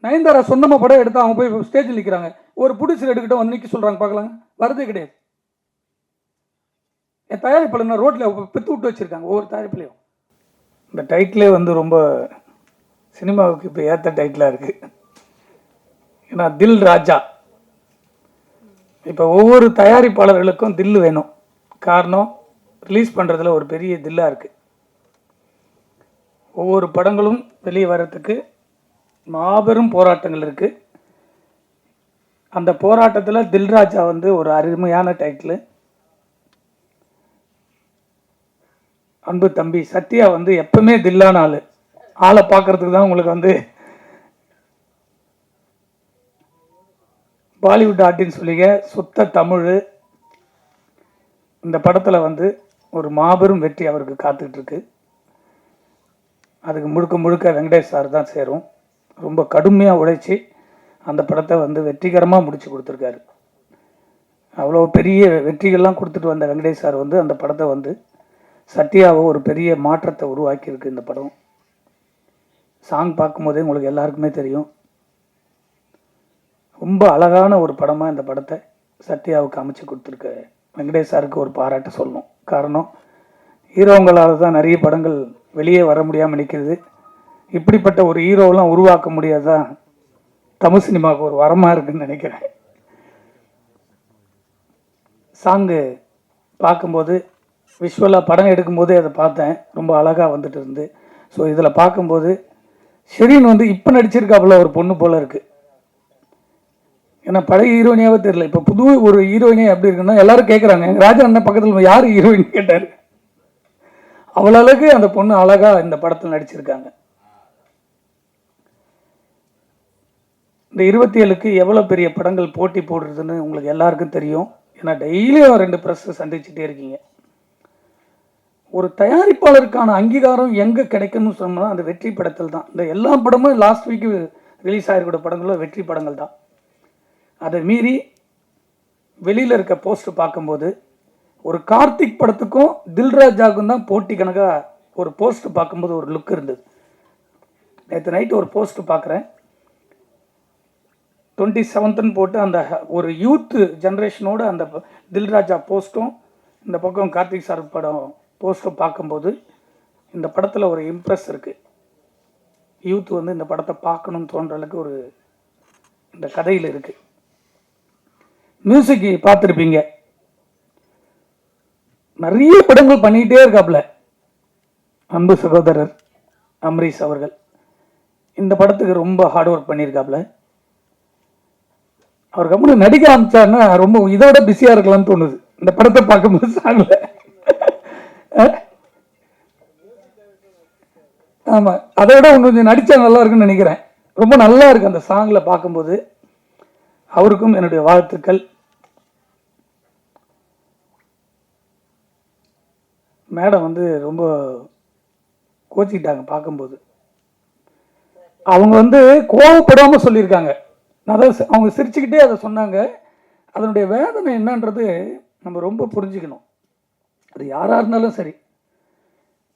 நயன்தாரா சொந்தமாக படம் எடுத்து அவங்க போய் ஸ்டேஜில் நிற்கிறாங்க. ஒரு ப்ரொடியூசர் எடுக்கிட்ட வந்து நிற்க சொல்கிறாங்க பார்க்கலாங்க. வரதே கிடையாது. என் தயாரிப்பாளர் ரோட்டில் பெற்று விட்டு வச்சுருக்காங்க ஒவ்வொரு தயாரிப்புலையும். இந்த டைட்டிலே வந்து ரொம்ப சினிமாவுக்கு இப்போ ஏற்ற டைட்டிலாக இருக்குது. ஏன்னா தில் ராஜா. இப்போ ஒவ்வொரு தயாரிப்பாளர்களுக்கும் தில்லு வேணும். காரணம் ரிலீஸ் பண்ணுறதுல ஒரு பெரிய தில்லாக இருக்குது. ஒவ்வொரு படங்களும் வெளியே வர்றதுக்கு மாபெரும் போராட்டங்கள் இருக்குது. அந்த போராட்டத்தில் தில்ராஜா வந்து ஒரு அருமையான டைட்டில். அன்பு தம்பி சத்யா வந்து எப்பவுமே தில்லான ஆளை பார்க்கறதுக்கு தான் உங்களுக்கு வந்து பாலிவுட் ஆர்டின்னு சொல்லிங்க சுத்த தமிழ். இந்த படத்தில் வந்து ஒரு மாபெரும் வெற்றி அவருக்கு காத்துக்கிட்டு இருக்கு. அதுக்கு முழுக்க முழுக்க வெங்கடேஷ் சார் தான் சேரும். ரொம்ப கடுமையாக உழைச்சி அந்த படத்தை வந்து வெற்றிகரமாக முடிச்சு கொடுத்துருக்காரு. அவ்வளோ பெரிய வெற்றிகள்லாம் கொடுத்துட்டு வந்த வெங்கடேஷ் சார் வந்து அந்த படத்தை வந்து சத்யாவை ஒரு பெரிய மாற்றத்தை உருவாக்கியிருக்கு. இந்த படம் சாங் பார்க்கும்போதே உங்களுக்கு எல்லாருக்குமே தெரியும். ரொம்ப அழகான ஒரு படமாக இந்த படத்தை சத்யாவுக்கு அமைச்சு கொடுத்துருக்க வெங்கடேஷ் சாருக்கு ஒரு பாராட்டு சொல்லணும். காரணம் ஹீரோங்களால் தான் நிறைய படங்கள் வெளியே வர முடியாமல் நிற்கிறது. இப்படிப்பட்ட ஒரு ஹீரோவெலாம் உருவாக்க முடியாதான் தமிழ் சினிமாவுக்கு ஒரு வரமாக இருக்குதுன்னு நினைக்கிறேன். சாங்கு பார்க்கும்போது விஷுவலாக படம் எடுக்கும்போதே அதை பார்த்தேன். ரொம்ப அழகாக வந்துட்டு இருந்து. ஸோ இதில் பார்க்கும்போது ஷெரீன் வந்து இப்போ நடிச்சிருக்காப்புல ஒரு பொண்ணு போல் இருக்குது. ஏன்னா பழைய ஹீரோயினியாவே தெரியல. இப்போ புது ஒரு ஹீரோயினே எப்படி இருக்குன்னா எல்லாரும் கேட்குறாங்க. எங்கள் ராஜா அண்ணன் பக்கத்தில் யார் ஹீரோயின் கேட்டார். அவ்வளவுக்கு அந்த பொண்ணு அழகாக இந்த படத்தில் நடிச்சிருக்காங்க. இந்த 27க்கு எவ்வளோ பெரிய படங்கள் போட்டி போடுறதுன்னு உங்களுக்கு எல்லாருக்கும் தெரியும். ஏன்னா டெய்லியும் 2 ப்ரெஸ் சந்திச்சுட்டே இருக்கீங்க. ஒரு தயாரிப்பாளருக்கான அங்கீகாரம் எங்கே கிடைக்குன்னு சொன்னால் அந்த வெற்றி படத்தில் தான். இந்த எல்லா படமும் லாஸ்ட் வீக்கு ரிலீஸ் ஆகிருக்கிற படங்களும் வெற்றி படங்கள் தான். அதை மீறி வெளியில் இருக்க போஸ்ட் பார்க்கும்போது ஒரு கார்த்திக் படத்துக்கும் தில்ராஜாவுக்கும் தான் போட்டி கணக்காக ஒரு போஸ்ட் பார்க்கும்போது ஒரு லுக் இருந்தது. நேற்று நைட்டு ஒரு போஸ்ட் பார்க்குறேன். 27ன்னு போட்டு அந்த ஒரு யூத்து ஜென்ரேஷனோட அந்த தில்ராஜா போஸ்ட்டும் இந்த பக்கம் கார்த்திக் சார் படம் போஸ்ட்டும் பார்க்கும்போது இந்த படத்தில் ஒரு இம்ப்ரெஸ் இருக்குது. யூத் வந்து இந்த படத்தை பார்க்கணும்னு தோன்ற அளவுக்கு ஒரு இந்த கதையில் இருக்குது. மியூசிக் பார்த்துருப்பீங்க. நிறைய படங்கள் பண்ணிக்கிட்டே இருக்காப்புல அன்பு சகோதரர் அம்ரீஷ் அவர்கள். இந்த படத்துக்கு ரொம்ப ஹார்ட் ஒர்க் பண்ணியிருக்காப்புல. அவர் கம்முன்னு நடிக்க ஆரம்பிச்சாருன்னா ரொம்ப இதோட பிஸியாக இருக்கலாம்னு தோணுது இந்த படத்தை பார்க்கும்போது. சாங்ல ஆமாம், அதை விட கொஞ்சம் நடித்தா நல்லா இருக்குன்னு நினைக்கிறேன். ரொம்ப நல்லா இருக்கு அந்த சாங்கில் பார்க்கும்போது. அவருக்கும் என்னுடைய வாழ்த்துக்கள். மேடம் வந்து ரொம்ப கோச்சிக்கிட்டாங்க பார்க்கும்போது. அவங்க வந்து கோவப்படாமல் சொல்லியிருக்காங்க. அதாவது அவங்க சிரிச்சுக்கிட்டே அதை சொன்னாங்க. அதனுடைய வேதனை என்னன்றது நம்ம ரொம்ப புரிஞ்சுக்கணும். அது யாராக இருந்தாலும் சரி,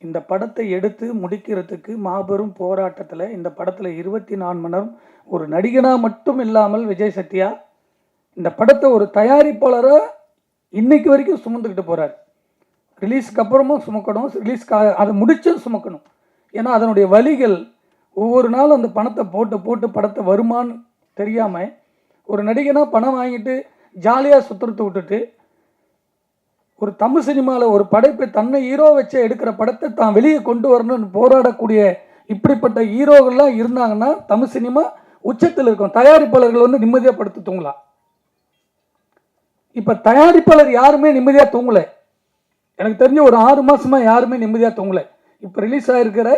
இந்த படத்தை எடுத்து முடிக்கிறதுக்கு மாபெரும் போராட்டத்தில் இந்த படத்தில் 24 மணி நேரம் ஒரு நடிகனாக மட்டும் இல்லாமல் விஜய் சத்யா இந்த படத்தை ஒரு தயாரிப்பாளராக இன்னைக்கு வரைக்கும் சுமந்துக்கிட்டு போகிறார். ரிலீஸ்க்கு அப்புறமும் சுமக்கணும், ரிலீஸ்க்கு அதை முடிச்சும் சுமக்கணும். ஏன்னா அதனுடைய வழிகள் ஒவ்வொரு நாளும் அந்த பணத்தை போட்டு போட்டு படத்தை வருமானு தெரியாமல் ஒரு நடிகனாக பணம் வாங்கிட்டு ஜாலியாக சுற்றுறத விட்டுட்டு ஒரு தமிழ் சினிமாவில் ஒரு படைப்பை தன்னை ஹீரோ வச்சு எடுக்கிற படத்தை தான் வெளியே கொண்டு வரணும்னு போராடக்கூடிய இப்படிப்பட்ட ஹீரோகள்லாம் இருந்தாங்கன்னா தமிழ் சினிமா உச்சத்தில் இருக்கும். தயாரிப்பாளர்கள் வந்து நிம்மதியாக படுத்து தூங்கலாம். இப்போ தயாரிப்பாளர் யாருமே நிம்மதியாக தூங்கலை. எனக்கு தெரிஞ்ச ஒரு 6 மாதமா யாருமே நிம்மதியாக தூங்கலை. இப்போ ரிலீஸ் ஆகிருக்கிற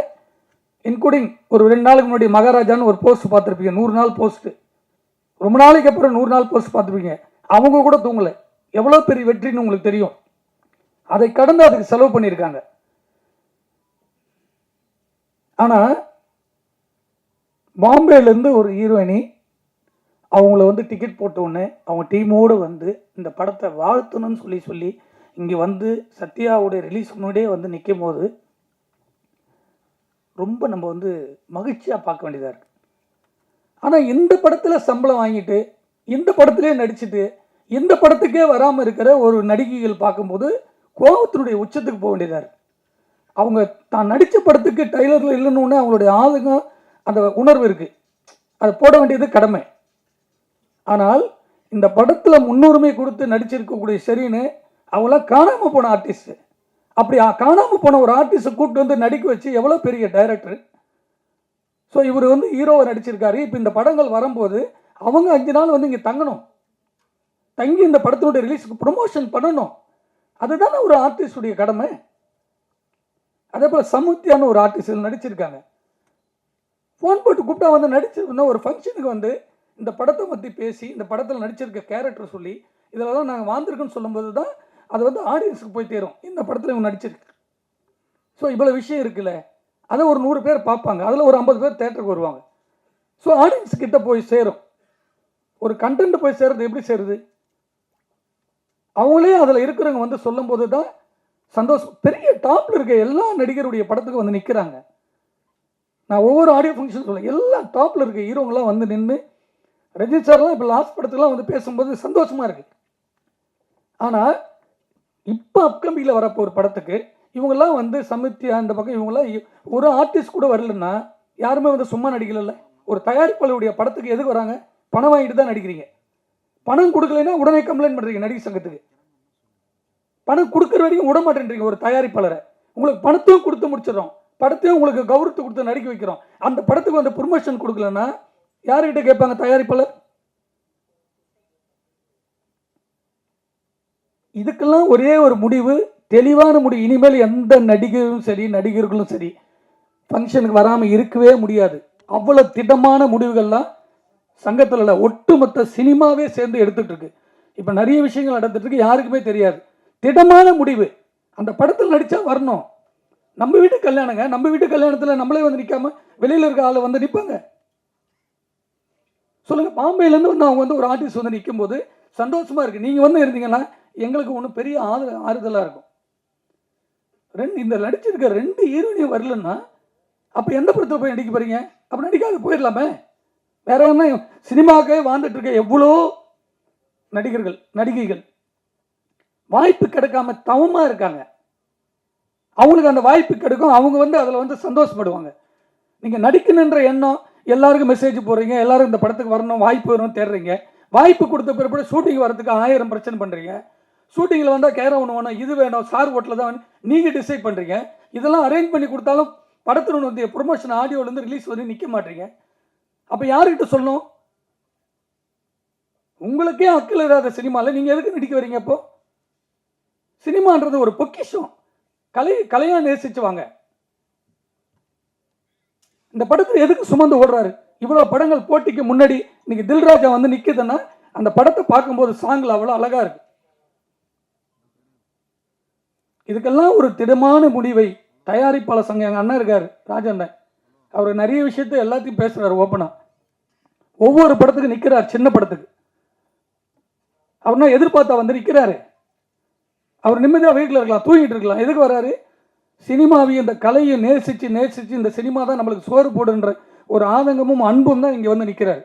இன்க்ளூடிங் ஒரு 2 நாளுக்கு முன்னாடி மகாராஜான்னு ஒரு போஸ்ட் பார்த்துருப்பீங்க. 100 நாள் போஸ்ட்டு. ரொம்ப நாளைக்கு அப்புறம் 100 நாள் போஸ்ட் பார்த்துருப்பீங்க. அவங்க கூட தூங்கலை. எவ்வளோ பெரிய வெற்றின்னு உங்களுக்கு தெரியும். அதை கடந்து அதுக்கு செலவு பண்ணியிருக்காங்க. ஆனால் பாம்பேலேருந்து ஒரு ஹீரோயினி அவங்கள வந்து டிக்கெட் போட்ட உடனே அவங்க டீமோடு வந்து இந்த படத்தை வாழ்த்தணும்னு சொல்லி இங்கே வந்து சத்யாவுடைய ரிலீஸ் முன்னாடியே வந்து நிற்கும் போது ரொம்ப நம்ம வந்து மகிழ்ச்சியாக பார்க்க வேண்டியதாக இருக்குது. ஆனால் இந்த படத்தில் சம்பளம் வாங்கிட்டு இந்த படத்திலே நடிச்சுட்டு இந்த படத்துக்கே வராமல் இருக்கிற ஒரு நடிகைகள் பார்க்கும்போது கோபத்தினுடைய உச்சத்துக்கு போக வேண்டியதாக இருக்குது. அவங்க தான் நடித்த படத்துக்கு ட்ரைலரில் இல்லைன்னு அவங்களுடைய ஆதங்கம் அந்த உணர்வு இருக்குது, அதை போட வேண்டியது கடமை. ஆனால் இந்த படத்தில் முன்னுரிமை கொடுத்து நடிச்சிருக்கக்கூடிய சரின்னு அவங்களாம் காணாமல் போன ஆர்டிஸ்ட்டு. அப்படி காணாமல் போன ஒரு ஆர்டிஸ்ட்டை கூப்பிட்டு வந்து நடிக்க வச்சு எவ்வளோ பெரிய டைரக்டர். ஸோ இவர் வந்து ஹீரோவை நடிச்சிருக்காரு. இப்போ இந்த படங்கள் வரும்போது அவங்க 5 நாள் வந்து இங்கே தங்கணும், தங்கி இந்த படத்தினுடைய ரிலீஸுக்கு ப்ரொமோஷன் பண்ணணும். அதுதானே ஒரு ஆர்டிஸ்டுடைய கடமை. அதே போல் சமுத்தியான ஒரு ஆர்டிஸ்ட் நடிச்சிருக்காங்க. ஃபோன் போட்டு கூப்பிட்டா வந்து நடிச்சிருக்கணும். ஒரு ஃபங்க்ஷனுக்கு வந்து இந்த படத்தை பற்றி பேசி இந்த படத்தில் நடிச்சிருக்க கேரக்டர் சொல்லி இதெல்லாம் நாங்கள் வாழ்ந்துருக்குன்னு சொல்லும்போது தான் அது வந்து ஆடியன்ஸுக்கு போய் தேரும், இந்த படத்தில் இவங்க நடிச்சிருக்கு. ஸோ இவ்வளோ விஷயம் இருக்குல்ல, அதை ஒரு 100 பேர் பார்ப்பாங்க, அதில் ஒரு 50 பேர் தேட்டருக்கு வருவாங்க. ஸோ ஆடியன்ஸ் கிட்ட போய் சேரும். ஒரு கண்டென்ட் போய் சேருது எப்படி சேருது? அவங்களே அதில் இருக்கிறவங்க வந்து சொல்லும்போது தான் சந்தோஷம். பெரிய டாப்பில் இருக்க எல்லா நடிகருடைய படத்துக்கு வந்து நிற்கிறாங்க. நான் ஒவ்வொரு ஆடியோ ஃபங்க்ஷன் சொல்லுவேன், எல்லா டாப்பில் இருக்க ஹீரோங்களாம் வந்து நின்று ரஜினி சார்லாம் இப்போ லாஸ்ட் படத்துக்குலாம் வந்து பேசும்போது சந்தோஷமாக இருக்குது. ஆனால் இப்போ அப்கமிங்கில் வரப்போ ஒரு படத்துக்கு இவங்கெல்லாம் வந்து சமித்தியா அந்த பக்கம் இவங்கெல்லாம் ஒரு ஆர்டிஸ்ட் கூட வரலன்னா யாருமே வந்து சும்மா நடிக்கல. ஒரு தயாரிப்பாளருடைய படத்துக்கு எதுக்கு வராங்க? பணம் வாங்கிட்டு தான் நடிக்கிறீங்க. பணம் கொடுக்கலைன்னா உடனே கம்ப்ளைண்ட் பண்ணுறீங்க நடிகர் சங்கத்துக்கு. பணம் கொடுக்குற வரைக்கும் விட மாட்டேன்றீங்க ஒரு தயாரிப்பாளரை. உங்களுக்கு பணத்தையும் கொடுத்து முடிச்சிடறோம், படத்தையும் உங்களுக்கு கௌரவத்தை கொடுத்து நடிக்க வைக்கிறோம். அந்த படத்துக்கு வந்து ப்ரொமோஷன் கொடுக்கலன்னா யார்கிட்ட கேட்பாங்க தயாரிப்பாளர்? இதுக்கெல்லாம் ஒரே ஒரு முடிவு, தெளிவான முடிவு. இனிமேல் எந்த நடிகரும் சரி நடிகர்களும் சரி ஃபங்க்ஷனுக்கு வராமல் இருக்கவே முடியாது. அவ்வளோ திட்டமான முடிவுகள்லாம் சங்கத்தில் இல்லை, ஒட்டுமொத்த சினிமாவே சேர்ந்து எடுத்துட்டு இருக்கு. இப்போ நிறைய விஷயங்கள் நடந்துட்டு இருக்கு, யாருக்குமே தெரியாது. திடமான முடிவு, அந்த படத்தில் நடித்தா வரணும். நம்ம வீட்டு கல்யாணங்க, நம்ம வீட்டு கல்யாணத்தில் நம்மளே வந்து நிற்காம வெளியில் இருக்க ஆளை வந்து நிற்பாங்க சொல்லுங்க. பாம்பேலேருந்து வந்து அவங்க வந்து ஒரு ஆர்டிஸ்ட் வந்து நிற்கும் போது சந்தோஷமா இருக்கு. நீங்கள் வந்து இருந்தீங்கன்னா எங்களுக்கு ஒன்றும் பெரிய ஆறுதலாக இருக்கும். இந்த நடிச்சிருக்க 2 ஹீரோயினியும் வரலன்னா அப்போ எந்த படத்தில் போய் நடிக்க போறீங்க? அப்போ நடிக்காது போயிடலாமே. வேற என்ன, சினிமாவுக்கே வாழ்ந்துட்டு இருக்க எவ்வளோ நடிகர்கள் நடிகைகள் வாய்ப்பு கிடைக்காம தவமா இருக்காங்க. அவங்களுக்கு அந்த வாய்ப்பு கிடைக்கும், அவங்க வந்து அதில் வந்து சந்தோஷப்படுவாங்க. நீங்கள் நடிக்கணுன்ற எண்ணம், எல்லாருக்கும் மெசேஜ் போடுறீங்க, எல்லாரும் இந்த படத்துக்கு வரணும், வாய்ப்பு வரணும் தேடுறீங்க. வாய்ப்பு கொடுத்த பிறகு ஷூட்டிங் வரதுக்கு 1000 பிரச்சனை பண்ணுறீங்க. ஷூட்டிங்கில் வந்தால் கேர ஒன்று வேணும், இது வேணும், சார் ஓட்டில் தான் நீங்கள் டிசைட் பண்ணுறீங்க. இதெல்லாம் அரேஞ்ச் பண்ணி கொடுத்தாலும் படத்தில் வந்து ப்ரொமோஷன் ஆடியோலேருந்து ரிலீஸ் வந்து நிற்க மாட்டீங்க. அப்போ யார்கிட்ட சொல்லணும்? உங்களுக்கே அக்கல் இல்லாத சினிமாவில் நீங்கள் எதுக்கு நடிக்க வரீங்க? அப்போ சினிமான்றது ஒரு பொக்கிஷம், கலையாக நேசிச்சு வாங்க. இந்த படத்தில் எதுக்கு சுமந்து ஓடுறாரு? இவ்வளோ படங்கள் போட்டிக்கு முன்னாடி இன்னைக்கு தில்ராஜா வந்து நிற்குதுன்னா அந்த படத்தை பார்க்கும்போது சாங்கில் அவ்வளோ அழகா இருக்கு. இதுக்கெல்லாம் ஒரு திடமான முடிவை தயாரிப்பாளர் சங்கம், எங்கள் அண்ணன் இருக்கார் ராஜண்ணன், அவர் நிறைய விஷயத்த எல்லாத்தையும் பேசுறாரு ஓப்பனா. ஒவ்வொரு படத்துக்கு நிற்கிறார், சின்ன படத்துக்கு அவர்னா எதிர்பார்த்தா வந்து நிற்கிறாரு. அவர் நிம்மதியாக வீட்டில் இருக்கலாம், தூங்கிட்டு இருக்கலாம். எதுக்கு வராரு? சினிமாவையும் இந்த கலையை நேசித்து நேசித்து இந்த சினிமா தான் நம்மளுக்கு சோறு போடுன்ற ஒரு ஆதங்கமும் அன்பும் தான் இங்கே வந்து நிற்கிறார்.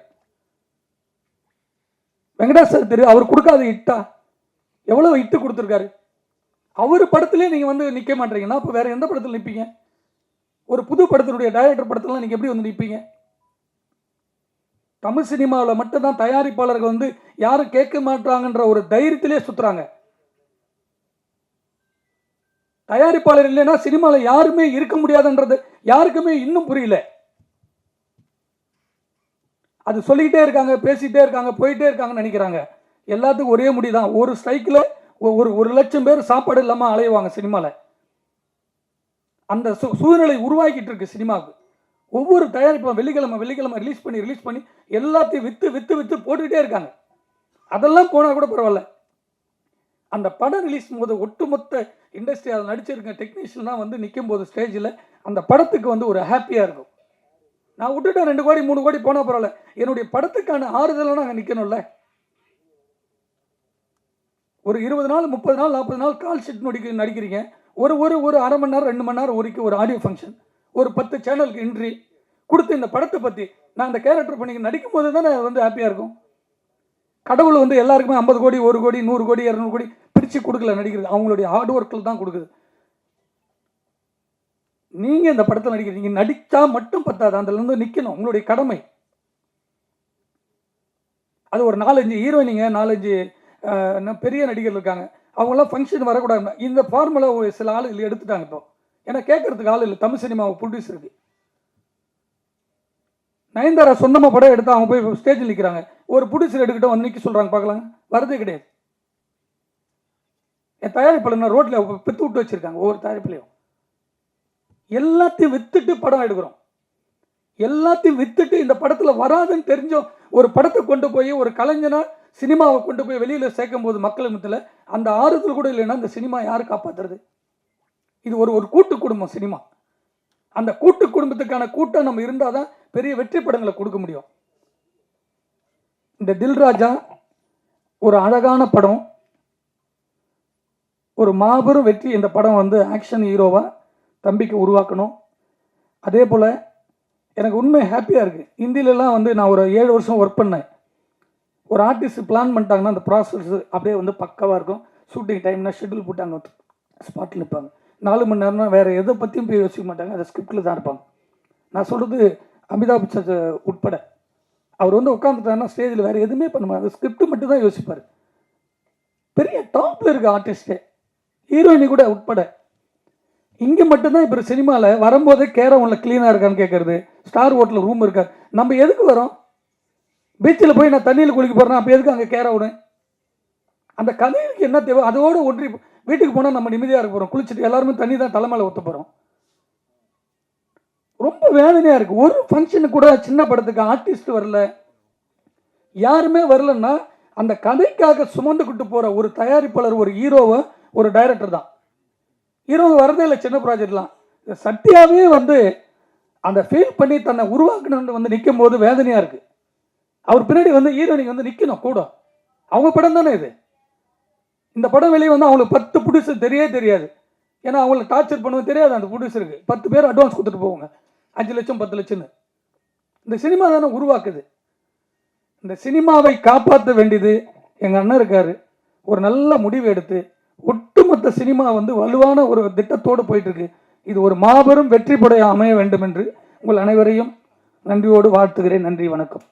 வெங்கடேஷ் சார் தெரியும், அவர் கொடுக்காத இட்டா எவ்வளோ இட்டு கொடுத்துருக்காரு. அவர் படத்திலே நீங்கள் வந்து நிற்க மாட்டீங்கன்னா அப்போ வேற எந்த படத்தில் நிற்பீங்க? ஒரு புது படத்தினுடைய டைரக்டர் படத்தில் நீங்கள் எப்படி வந்து நிற்பீங்க? தமிழ் சினிமாவில் மட்டும்தான் தயாரிப்பாளர்கள் வந்து யாரும் கேட்க மாட்டாங்கன்ற ஒரு தைரியத்திலே சுற்றுறாங்க. தயாரிப்பாளர் இல்லைன்னா சினிமாவில் யாருமே இருக்க முடியாதுன்றது யாருக்குமே இன்னும் புரியல. அது சொல்லிக்கிட்டே இருக்காங்க, பேசிக்கிட்டே இருக்காங்க, போயிட்டே இருக்காங்கன்னு நினைக்கிறாங்க. எல்லாத்துக்கும் ஒரே முடிதான். ஒரு ஸ்ட்ரைக்கில் ஒரு லட்சம் பேர் சாப்பாடு இல்லாமல் அலையுவாங்க சினிமாவில். அந்த சூழ்நிலை உருவாக்கிட்டு இருக்கு சினிமாவுக்கு. ஒவ்வொரு தயாரிப்பும் வெள்ளிக்கிழமை ரிலீஸ் பண்ணி எல்லாத்தையும் விற்று போட்டுக்கிட்டே இருக்காங்க. அதெல்லாம் போனால் கூட பரவாயில்ல. அந்த படம் ரிலீஸ் போது ஒட்டுமொத்த இண்டஸ்ட்ரி அதில் நடிச்சிருக்க டெக்னீஷியன்லாம் வந்து நிற்கும் போது ஸ்டேஜில் அந்த படத்துக்கு வந்து ஒரு ஹாப்பியாக இருக்கும். நான் விட்டுட்டேன் 2 கோடி 3 கோடி போனால் பரவாயில்ல, என்னுடைய படத்துக்கான ஆறுதலாக நாங்கள் நிற்கணும்ல. ஒரு 20 நாள் 30 நாள் 40 நாள் கால் ஷீட் நடிக்கிறீங்க. ஒரு அரை மணி நேரம் 2 மணி நேரம் ஒரு ஆடியோ ஃபங்க்ஷன், ஒரு 10 சேனலுக்கு என்ட்ரி, கொடுத்து இந்த படத்தை பற்றி நான் அந்த கேரக்டர் பண்ணி நடிக்கும் போது தானே வந்து ஹாப்பியாக இருக்கும். கடவுள் வந்து எல்லாருக்குமே 50 கோடி 1 கோடி 100 கோடி 200 கோடி பிரித்து கொடுக்கல நடிக்கிறது, அவங்களுடைய ஹார்ட் ஒர்க்கில் தான் கொடுக்குது. நீங்கள் இந்த படத்தில் நடிக்கிறீங்க, நடித்தா மட்டும் பத்தாது, அதுலேருந்து நிற்கணும், உங்களுடைய கடமை. அது ஒரு 4-5 ஹீரோயினிங்க, 4-5 பெரிய நடிகர்கள் இருக்காங்க, அவங்களாம் ஃபங்க்ஷன் வரக்கூடாது. இந்த ஃபார்முலா சில ஆளுகள் எடுத்துட்டாங்க இப்போ. ஏன்னா கேட்கறதுக்கு ஆள் இல்லை தமிழ் சினிமாவை ப்ரொடியூசருக்கு. நயன்தாரா சொந்தமாக படம் எடுத்து அவங்க போய் ஸ்டேஜில் நிற்கிறாங்க, ஒரு ப்ரொடியூசர் எடுக்கிட்ட வந்து நிற்க சொல்கிறாங்க பார்க்கலாம், வரதே கிடையாது. என் தயாரிப்பாளர் ரோட்டில் பெற்று விட்டு வச்சுருக்காங்க. ஒவ்வொரு தயாரிப்புலையும் எல்லாத்தையும் வித்துட்டு படம் எடுக்கிறோம். எல்லாத்தையும் வித்துட்டு இந்த படத்தில் வராதுன்னு தெரிஞ்சோம் ஒரு படத்தை கொண்டு போய் ஒரு கலைஞனா சினிமாவை கொண்டு போய் வெளியில் சேர்க்கும் போது மக்கள் மத்தியில் அந்த ஆறுதல் கூட இல்லைன்னா இந்த சினிமா யார் காப்பாற்றுறது? இது ஒரு கூட்டு குடும்பம் சினிமா. அந்த கூட்டு குடும்பத்துக்கான கூட்டம் நம்ம இருந்தால் தான் பெரிய வெற்றி படங்களை கொடுக்க முடியும். இந்த தில்ராஜா ஒரு அழகான படம், ஒரு மாபெரும் வெற்றி. இந்த படம் வந்து ஆக்ஷன் ஹீரோவாக தம்பிக்கு உருவாக்கணும். அதே போல் எனக்கு உண்மை ஹாப்பியாக இருக்குது. ஹிந்திலலாம் வந்து நான் ஒரு 7 வருஷம் ஒர்க் பண்ணேன். ஒரு ஆர்டிஸ்ட் பிளான் பண்ணிட்டாங்கன்னா அந்த ப்ராசஸ் அப்படியே வந்து பக்காவாக இருக்கும். ஷூட்டிங் டைம்னா ஷெட்யூல் போட்டாங்க, ஸ்பாட்டில் நிற்பாங்க. 4 மணி நேரம்னா வேறு எதை பற்றியும் போய் யோசிக்க மாட்டாங்க, அதை ஸ்கிரிப்டில் தான் இருப்பாங்க. நான் சொல்கிறது அமிதாப் பச்சன் உட்பட. அவர் வந்து உட்காந்துட்டாருன்னா ஸ்டேஜில் வேறு எதுவுமே பண்ண மாட்டார், அது ஸ்கிரிப்ட் மட்டும் தான் யோசிப்பார். பெரிய டாப்பில் இருக்க ஆர்டிஸ்டே, ஹீரோயினி கூட உட்பட. இங்கே மட்டும்தான் இப்போ சினிமாவில் வரும்போதே கேரவனில் க்ளீனாக இருக்கான்னு கேட்குறது, ஸ்டார் ஹோட்டலில் ரூம் இருக்காது. நம்ம எதுக்கு வரோம்? பீச்சில் போய் நான் தண்ணியில் குளிக்க போகிறேன்னா அப்போ எதுக்கு அங்கே கேரவனு? அந்த கதைக்கு என்ன தேவை? அதோடு ஒன்றி வீட்டுக்கு போனால் நம்ம நிம்மதியாக இருக்க போகிறோம், குளிச்சுட்டு எல்லாருமே தண்ணி தான் தலைமையில் ஊற்ற போகிறோம். ரொம்ப வேதனையாக இருக்குது. ஒரு ஃபங்க்ஷனுக்கு கூட சின்ன படத்துக்கு ஆர்டிஸ்ட் வரல, யாருமே வரலன்னா அந்த கதைக்காக சுமந்துக்கிட்டு போகிற ஒரு தயாரிப்பாளர், ஒரு ஹீரோவை, ஒரு டைரக்டர் தான். ஹீரோ வரதே இல்லை சின்ன ப்ராஜெக்ட்லாம். சத்யாவே வந்து அந்த ஃபீல் பண்ணி தன்னை உருவாக்கணும்னு வந்து நிற்கும் போது வேதனையாக இருக்குது. அவர் பின்னாடி வந்து ஹீரோயினிக்கு வந்து நிற்கணும் கூட. அவங்க படம் தானே இது. இந்த படம் வெளியே வந்து அவங்களுக்கு 10 ப்ரொடியூசர் தெரியாது. ஏன்னா அவங்களை டார்ச்சர் பண்ணவும் தெரியாது அந்த ப்ரொடியூசருக்கு. 10 பேர் அட்வான்ஸ் கொடுத்துட்டு போவாங்க, 5 லட்சம் 10 லட்சம்னு. இந்த சினிமா தானே உருவாக்குது. இந்த சினிமாவை காப்பாற்ற வேண்டியது எங்கள் அண்ணன் இருக்கார். ஒரு நல்ல முடிவு எடுத்து ஒட்டுமொத்த சினிமா வந்து வலுவான ஒரு திட்டத்தோடு போயிட்டுருக்கு. இது ஒரு மாபெரும் வெற்றி படைய அமைய வேண்டும் என்று உங்கள் அனைவரையும் நன்றியோடு வாழ்த்துகிறேன். நன்றி, வணக்கம்.